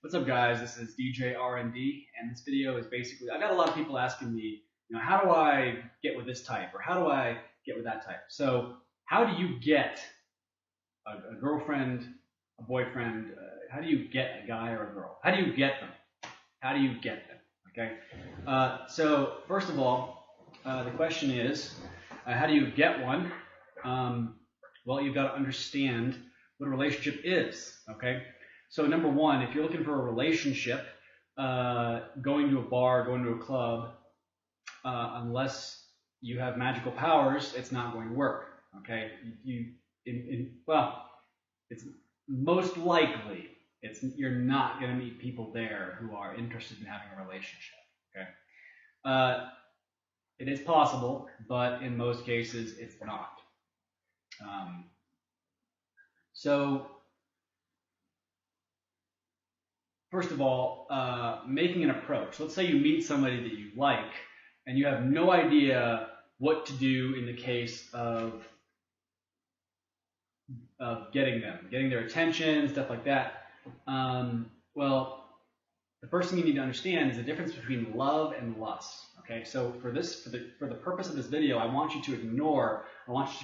What's up, guys? This is DJ R&D, and this video is basically, I got a lot of people asking me, how do I get with this type, or how do I get with that type? So how do you get a girlfriend, a boyfriend? How do you get a guy or a girl? How do you get them? How do you get them? Okay. So first of all, the question is, how do you get one? Well, you've got to understand what a relationship is. Okay. So number one, if you're looking for a relationship, going to a bar, going to a club, unless you have magical powers, it's not going to work. Okay, well, it's most likely you're not going to meet people there who are interested in having a relationship. Okay, it is possible, but in most cases, it's not. So. First of all, making an approach. Let's say you meet somebody that you like, and you have no idea what to do in the case of getting their attention, stuff like that. Well, the first thing you need to understand is the difference between love and lust. Okay, so for the purpose of this video, I want you to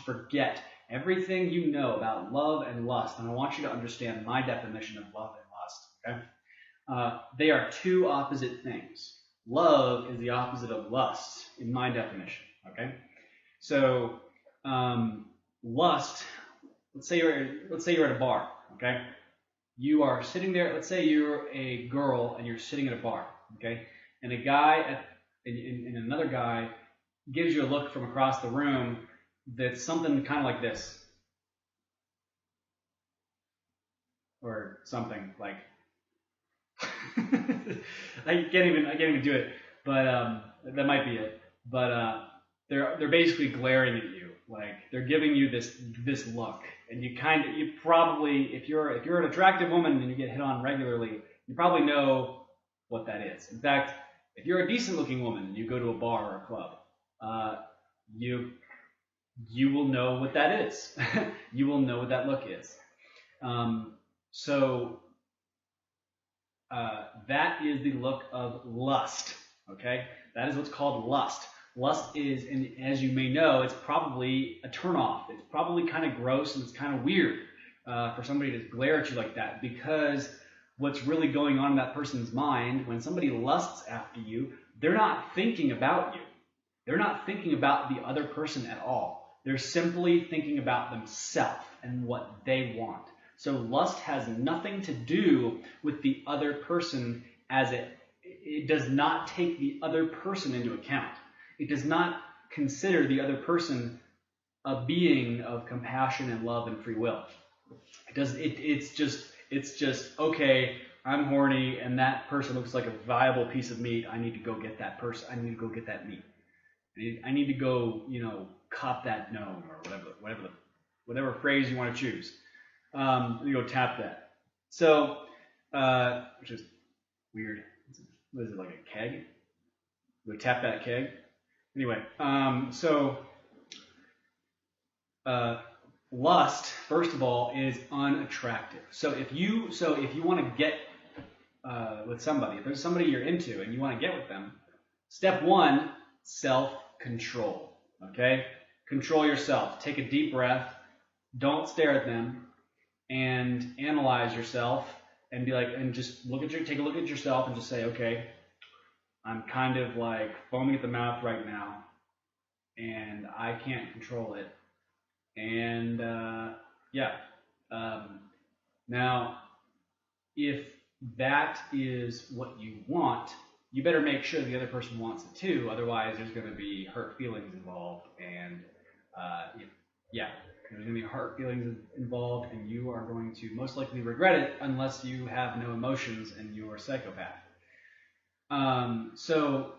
forget everything you know about love and lust, and I want you to understand my definition of love and lust. Okay. They are two opposite things. Love is the opposite of lust in my definition. Okay, so lust. Let's say you're at a bar. Okay, you are sitting there. Let's say you're a girl and you're sitting at a bar. Okay, and a guy and another guy gives you a look from across the room that's something kind of like this, or something like. I can't even do it, but that might be it. But they're basically glaring at you, like they're giving you this look, and you probably, if you're an attractive woman and you get hit on regularly, you probably know what that is. In fact, if you're a decent looking woman and you go to a bar or a club, you will know what that is. You will know what that look is. That is the look of lust. Okay, that is what's called lust. Lust is, and as you may know, it's probably a turnoff. It's probably kind of gross and it's kind of weird for somebody to glare at you like that, because what's really going on in that person's mind when somebody lusts after you, they're not thinking about you. They're not thinking about the other person at all. They're simply thinking about themselves and what they want. So lust has nothing to do with the other person, as it does not take the other person into account. It does not consider the other person a being of compassion and love and free will. It's just okay, I'm horny and that person looks like a viable piece of meat. I need to go get that person. I need to go get that meat. I need to go, cop that gnome, or whatever phrase you want to choose. You go tap that. So, which is weird. What is it, like a keg? You go tap that keg. Anyway, lust, first of all, is unattractive. So if you want to get with somebody, if there's somebody you're into and you want to get with them, step one, self-control. Okay, control yourself. Take a deep breath. Don't stare at them. And analyze yourself and be like, and just take a look at yourself and just say, okay, I'm kind of like foaming at the mouth right now, and I can't control it. And now, if that is what you want, you better make sure the other person wants it too. Otherwise, there's going to be hurt feelings involved, and there's going to be hurt feelings involved, and you are going to most likely regret it unless you have no emotions and you are a psychopath. So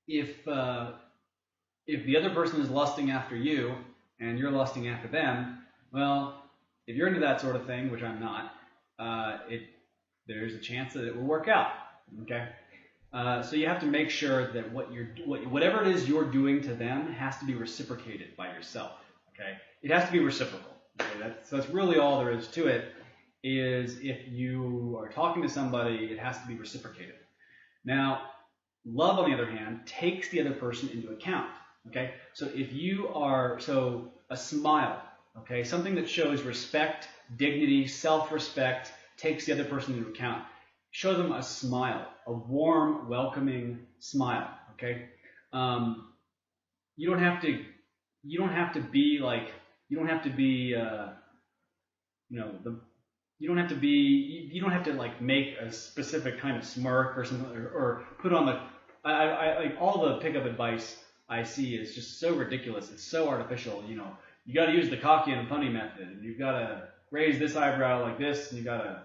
if the other person is lusting after you and you're lusting after them, well, if you're into that sort of thing, which I'm not, there's a chance that it will work out. Okay. So you have to make sure that whatever it is you're doing to them has to be reciprocated by yourself. Okay, it has to be reciprocal. Okay, that's really all there is to it. is if you are talking to somebody, it has to be reciprocated. Now, love, on the other hand, takes the other person into account. Okay, so if you are, so a smile, okay, something that shows respect, dignity, self-respect, takes the other person into account. Show them a smile, a warm, welcoming smile. Okay, you don't have to, you don't have to be like, you don't have to be, you know, the you don't have to be, you don't have to like make a specific kind of smirk or something, or put on the, like all the pickup advice I see is just so ridiculous. It's so artificial. You know, you got to use the cocky and funny method, and you've got to raise this eyebrow like this, and you got to,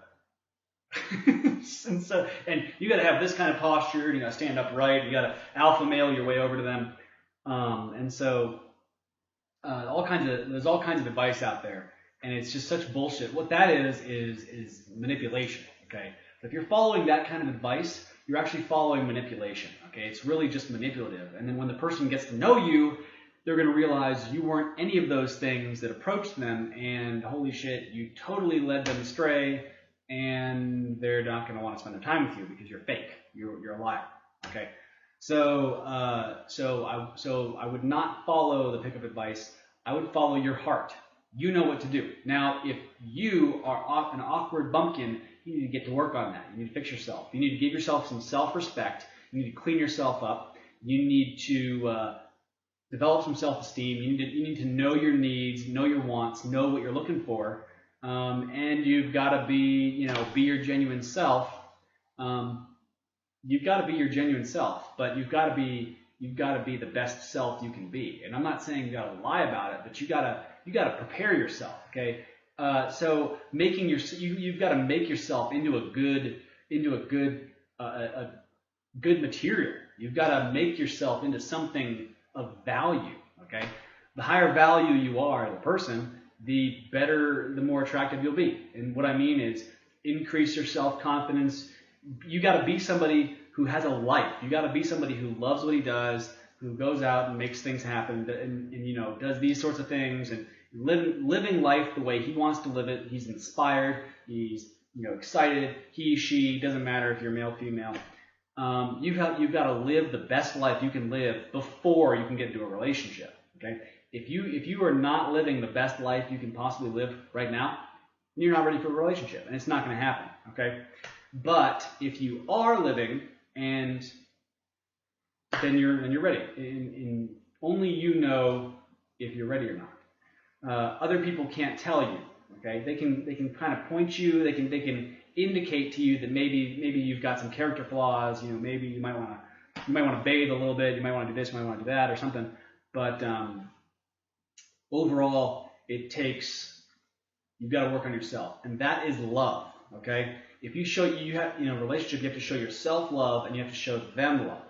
and you got to have this kind of posture, and you got to stand upright. You got to alpha male your way over to them, and so there's all kinds of advice out there, and it's just such bullshit. What that is manipulation. Okay, so if you're following that kind of advice, you're actually following manipulation. Okay, it's really just manipulative. And then when the person gets to know you, they're going to realize you weren't any of those things that approached them, and holy shit, you totally led them astray, and they're not going to want to spend their time with you because you're fake. You're a liar. Okay. So I would not follow the pickup advice. I would follow your heart. You know what to do. Now, if you are an awkward bumpkin, you need to get to work on that. You need to fix yourself. You need to give yourself some self-respect. You need to clean yourself up. You need to develop some self-esteem. You need to know your needs, know your wants, know what you're looking for, and you've got to be your genuine self. You've got to be your genuine self, but you've got to be the best self you can be. And I'm not saying you got to lie about it, but you got to prepare yourself. Okay, so you've got to make yourself into a good material. You've got to make yourself into something of value. Okay, the higher value you are as a person, the better, the more attractive you'll be. And what I mean is increase your self-confidence. You got to be somebody who has a life. You got to be somebody who loves what he does, who goes out and makes things happen, and does these sorts of things, and living life the way he wants to live it. He's inspired. He's excited. He, she, doesn't matter if you're male, female. You've got to live the best life you can live before you can get into a relationship. Okay? If you are not living the best life you can possibly live right now, you're not ready for a relationship, and it's not going to happen. Okay? But if you are living, and then you're ready. And only you know if you're ready or not. Other people can't tell you. Okay, they can kind of point you. They can indicate to you that maybe you've got some character flaws. Maybe you might want to bathe a little bit. You might want to do this. You might want to do that or something. But overall, you've got to work on yourself, and that is love. Okay. If you have relationship, you have to show yourself love, and you have to show them love.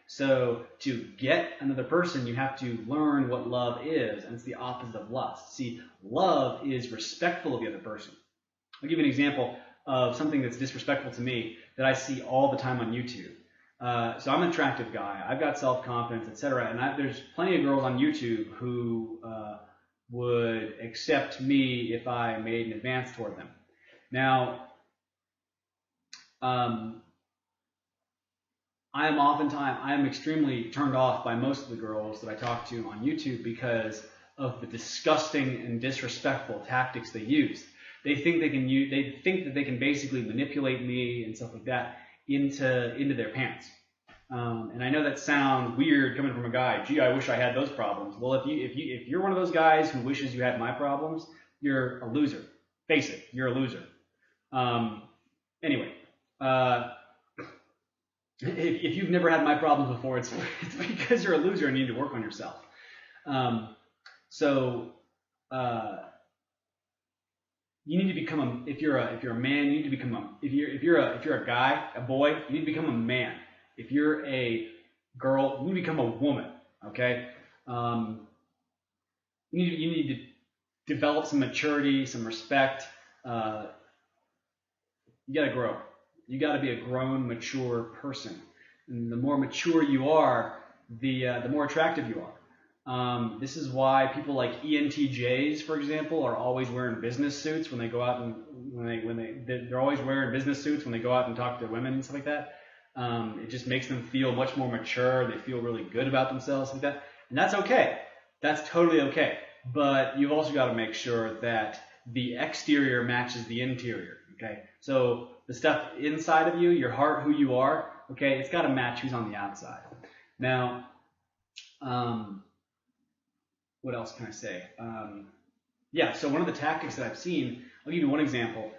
So to get another person, you have to learn what love is, and it's the opposite of lust. See, love is respectful of the other person. I'll give you an example of something that's disrespectful to me that I see all the time on YouTube. So I'm an attractive guy. I've got self-confidence, etc. And there's plenty of girls on YouTube who would accept me if I made an advance toward them. Now, I am extremely turned off by most of the girls that I talk to on YouTube because of the disgusting and disrespectful tactics they use. They think that they can basically manipulate me and stuff like that into their pants. And I know that sounds weird coming from a guy. Gee, I wish I had those problems. Well, if you're one of those guys who wishes you had my problems, you're a loser. Face it, you're a loser. Anyway. If you've never had my problems before, it's because you're a loser and you need to work on yourself. You need to become if you're a man, you need to become if you're a guy, a boy, you need to become a man. If you're a girl, you need to become a woman. Okay. You need to develop some maturity, some respect. You got to grow. You got to be a grown, mature person. And the more mature you are, the more attractive you are. This is why people like ENTJs, for example, are always wearing business suits when they go out and they're always wearing business suits when they go out and talk to women and stuff like that. It just makes them feel much more mature. They feel really good about themselves like that, and that's okay. That's totally okay. But you've also got to make sure that the exterior matches the interior. Okay, so the stuff inside of you, your heart, who you are, okay, it's got to match who's on the outside. Now, what else can I say? Yeah, so one of the tactics that I've seen, I'll give you one example.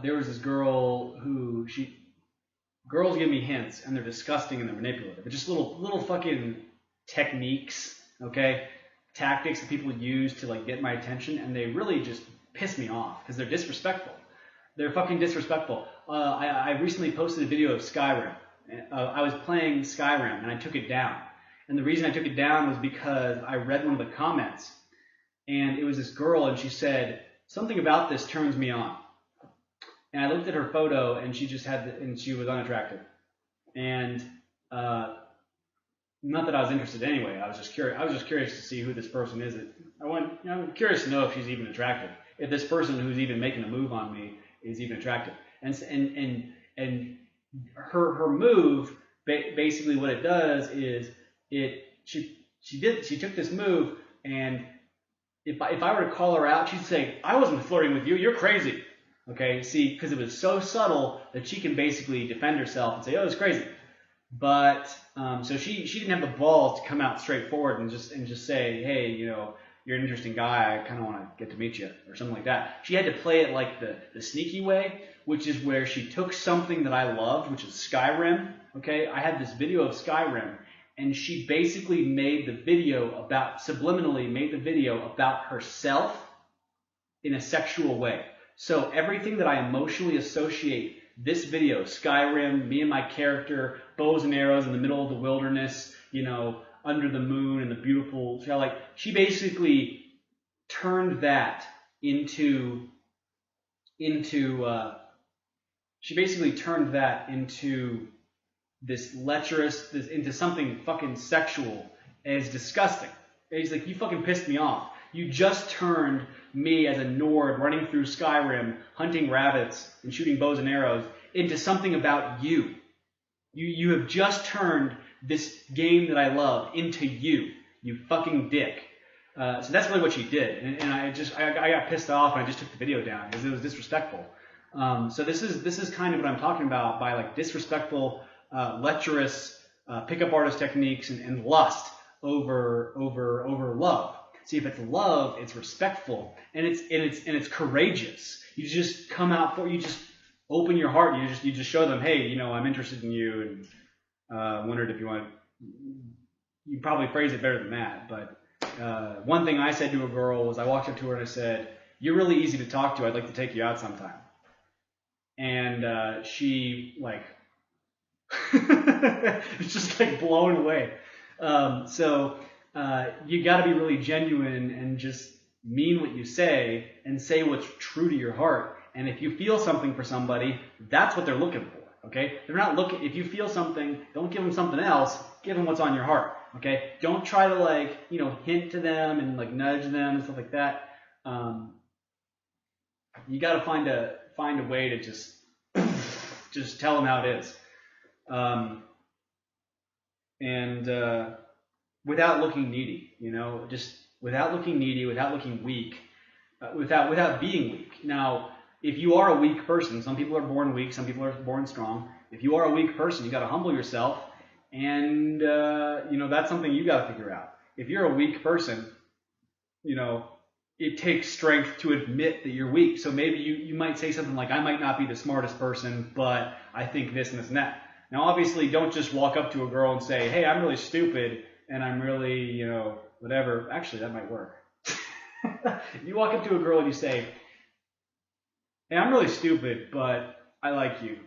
There was this girl who girls give me hints and they're disgusting and they're manipulative. They're just little fucking techniques, okay, tactics that people use to like get my attention, and they really just piss me off because they're disrespectful. They're fucking disrespectful. I recently posted a video of Skyrim. I was playing Skyrim and I took it down. And the reason I took it down was because I read one of the comments, and it was this girl, and she said, something about this turns me on. And I looked at her photo, and she just and she was unattractive. And not that I was interested anyway. I was just curious to see who this person is. I'm curious to know if she's even attractive. If this person who's even making a move on me is even attractive. And her move, basically what it does is she took this move, and if I were to call her out, she'd say, I wasn't flirting with you, you're crazy. Okay, see, because it was so subtle that she can basically defend herself and say, oh, it's crazy. But so she didn't have the balls to come out straightforward and just say, hey, you're an interesting guy, I kind of want to get to meet you, or something like that. She had to play it like the sneaky way, which is where she took something that I loved, which is Skyrim. Okay, I had this video of Skyrim, and she basically subliminally made the video about herself in a sexual way. So everything that I emotionally associate this video, Skyrim, me and my character, bows and arrows in the middle of the wilderness, under the moon and the beautiful, she basically turned that into this lecherous, into something fucking sexual, and it's disgusting. It's like, you fucking pissed me off. You just turned me as a Nord running through Skyrim, hunting rabbits and shooting bows and arrows, into something about you. You have just turned this game that I love into you fucking dick. So that's really what she did, and I got pissed off and I just took the video down because it was disrespectful. So this is kind of what I'm talking about by like disrespectful, lecherous pickup artist techniques and lust over love. See, if it's love, it's respectful and it's courageous. You just come out you just open your heart. You just show them, hey, I'm interested in you, and wondered if you want. You probably phrase it better than that, but one thing I said to a girl was I walked up to her and I said, "You're really easy to talk to. I'd like to take you out sometime." And she it's just like blown away. So you got to be really genuine and just mean what you say and say what's true to your heart. And if you feel something for somebody, that's what they're looking for. Okay? They're not looking. If you feel something, don't give them something else. Give them what's on your heart. Okay? Don't try to hint to them and nudge them and stuff like that. You got to find a way to just tell them how it is. And without looking needy, just without looking needy, without looking weak, without being weak. Now, if you are a weak person, some people are born weak, some people are born strong. If you are a weak person, you got to humble yourself, and that's something you got to figure out. If you're a weak person, it takes strength to admit that you're weak. So maybe you might say something like, I might not be the smartest person, but I think this and this and that. Now, obviously, don't just walk up to a girl and say, hey, I'm really stupid, and I'm really, whatever. Actually, that might work. You walk up to a girl and you say, hey, I'm really stupid, but I like you.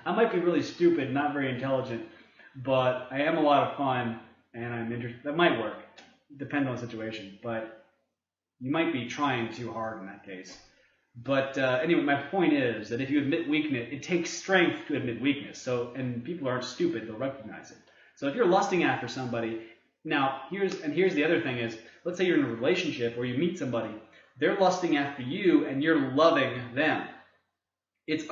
I might be really stupid, not very intelligent, but I am a lot of fun, and I'm interested. That might work. Depends on the situation, but you might be trying too hard in that case. But anyway, my point is that if you admit weakness, it takes strength to admit weakness. And people aren't stupid; they'll recognize it. So if you're lusting after somebody, Now, here's the other thing is, let's say you're in a relationship or you meet somebody, they're lusting after you and you're loving them. It's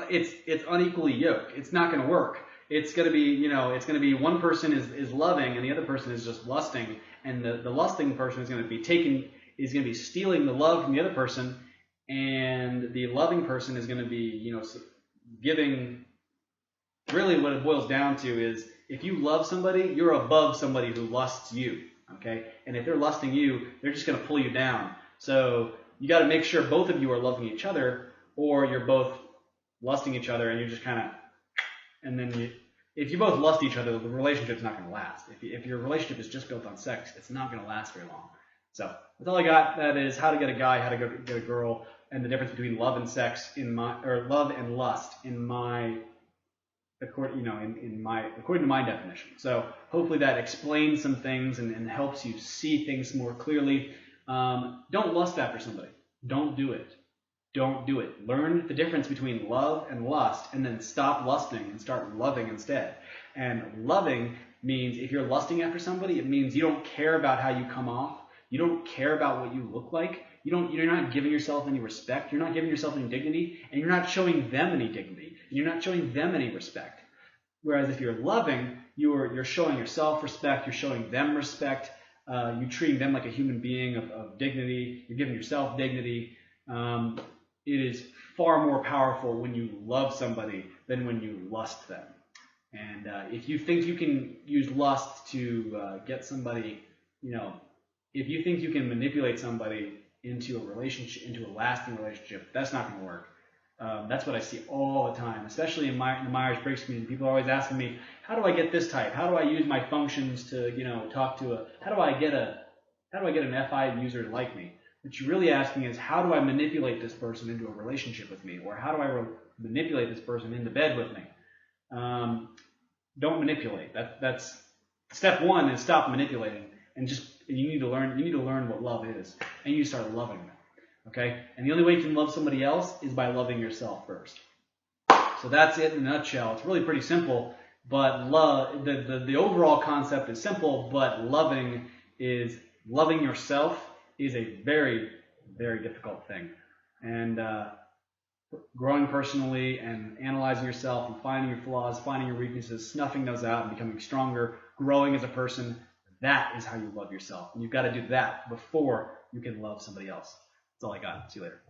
unequally yoked. It's not going to work. It's going to be, it's going to be one person is loving and the other person is just lusting, and the lusting person is going to be stealing the love from the other person, and the loving person is going to be, giving. Really what it boils down to is, if you love somebody, you're above somebody who lusts you, okay? And if they're lusting you, they're just going to pull you down. So you got to make sure both of you are loving each other, or you're both lusting each other and you're just kind of, and then if you both lust each other, the relationship's not going to last. If your relationship is just built on sex, it's not going to last very long. So that's all I got. That is how to get a guy, how to get a girl, and the difference between love and sex love and lust according to my definition. So hopefully that explains some things and helps you see things more clearly. Don't lust after somebody. Don't do it. Don't do it. Learn the difference between love and lust, and then stop lusting and start loving instead. And loving means, if you're lusting after somebody, it means you don't care about how you come off. You don't care about what you look like. You're not giving yourself any respect. You're not giving yourself any dignity, and you're not showing them any dignity, and you're not showing them any respect. Whereas if you're loving, you're showing yourself respect. You're showing them respect. You're treating them like a human being of dignity. You're giving yourself dignity. It is far more powerful when you love somebody than when you lust them. And if you think you can use lust to get somebody, if you think you can manipulate somebody into a relationship, into a lasting relationship, that's not going to work. That's what I see all the time, especially in the Myers-Briggs community. People are always asking me, how do I get this type? How do I use my functions to, talk to how do I get an FI user to like me? What you're really asking is, how do I manipulate this person into a relationship with me? Or how do I manipulate this person into bed with me? Don't manipulate. That's step one, is stop manipulating, and you need to learn what love is, and you start loving them. Okay? And the only way you can love somebody else is by loving yourself first. So that's it in a nutshell. It's really pretty simple, but the overall concept is simple, but loving yourself is a very, very difficult thing. And growing personally and analyzing yourself and finding your flaws, finding your weaknesses, snuffing those out and becoming stronger, growing as a person, that is how you love yourself. And you've got to do that before you can love somebody else. That's all I got. See you later.